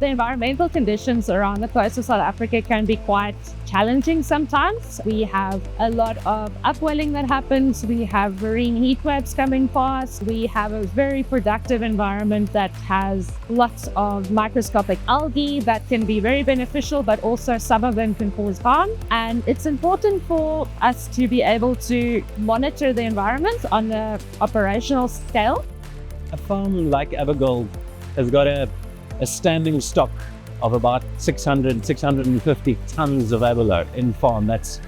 The environmental conditions around the coast of South Africa can be quite challenging sometimes. We have a lot of upwelling that happens. We have marine heat waves coming past. We have a very productive environment that has lots of microscopic algae that can be very beneficial, but also some of them can cause harm. And it's important for us to be able to monitor the environment on an operational scale. A farm like Abalone has got a standing stock of about 650 tons of abalone in farm. That's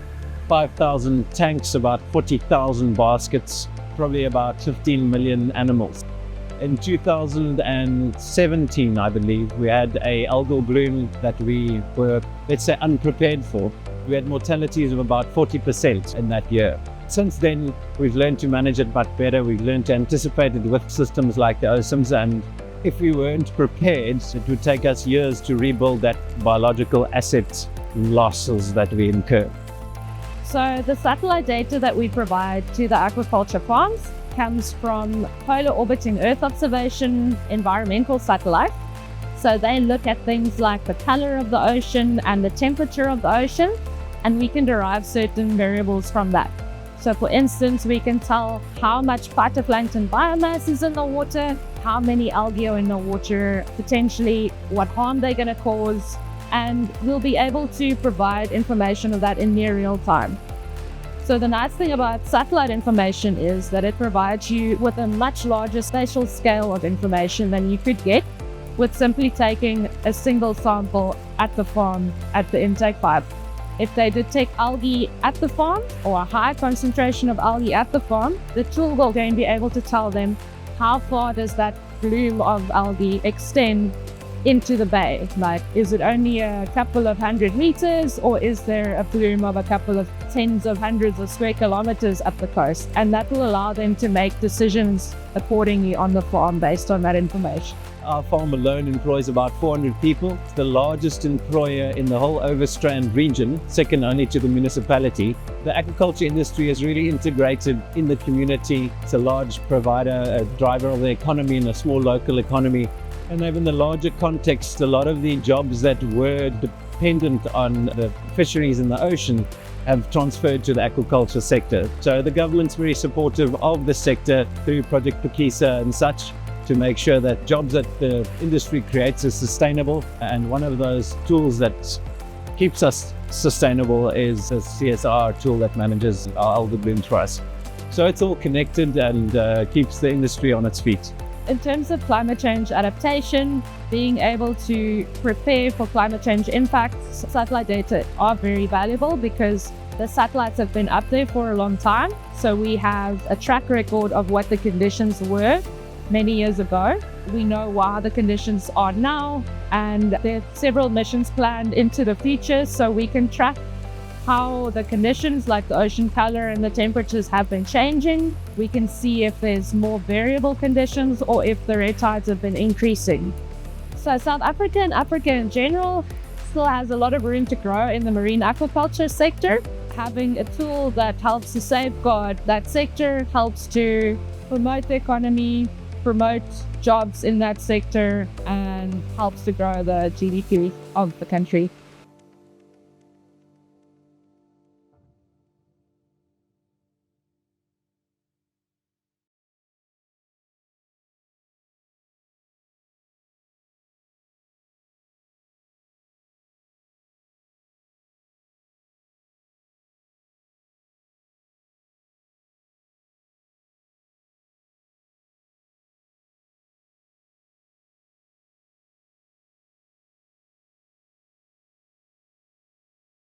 5,000 tanks, about 40,000 baskets, probably about 15 million animals. In 2017, I believe, we had a algal bloom that we were, let's say, unprepared for. We had mortalities of about 40% in that year. Since then, we've learned to manage it much better. We've learned to anticipate it with systems like the OCIMS, and if we weren't prepared, it would take us years to rebuild that biological asset losses that we incur. So the satellite data that we provide to the aquaculture farms comes from polar orbiting Earth observation environmental satellite. So they look at things like the color of the ocean and the temperature of the ocean, and we can derive certain variables from that. So for instance, we can tell how much phytoplankton biomass is in the water, how many algae are in the water, potentially what harm they're going to cause, and we'll be able to provide information of that in near real time. So the nice thing about satellite information is that it provides you with a much larger spatial scale of information than you could get with simply taking a single sample at the farm at the intake pipe. If they detect algae at the farm or a high concentration of algae at the farm, the tool will then be able to tell them how far does that bloom of algae extend into the bay. Like, is it only a couple of 100 meters, or is there a bloom of a couple of tens of hundreds of square kilometers up the coast? And that will allow them to make decisions accordingly on the farm based on that information. Our farm alone employs about 400 people. It's the largest employer in the whole Overstrand region, second only to the municipality. The aquaculture industry is really integrated in the community. It's a large provider, a driver of the economy in a small local economy. And in the larger context, a lot of the jobs that were dependent on the fisheries in the ocean have transferred to the aquaculture sector. So the government's very supportive of the sector through Project Phakisa and such, to make sure that jobs that the industry creates is sustainable. And one of those tools that keeps us sustainable is a CSIR tool that manages our algal blooms for us. So it's all connected and keeps the industry on its feet. In terms of climate change adaptation, being able to prepare for climate change impacts, satellite data are very valuable because the satellites have been up there for a long time. So we have a track record of what the conditions were many years ago. We know why the conditions are now, and there are several missions planned into the future, so we can track how the conditions like the ocean color and the temperatures have been changing. We can see if there's more variable conditions or if the red tides have been increasing. So South Africa and Africa in general still has a lot of room to grow in the marine aquaculture sector. Having a tool that helps to safeguard that sector helps to promote the economy, promote jobs in that sector, and helps to grow the GDP of the country.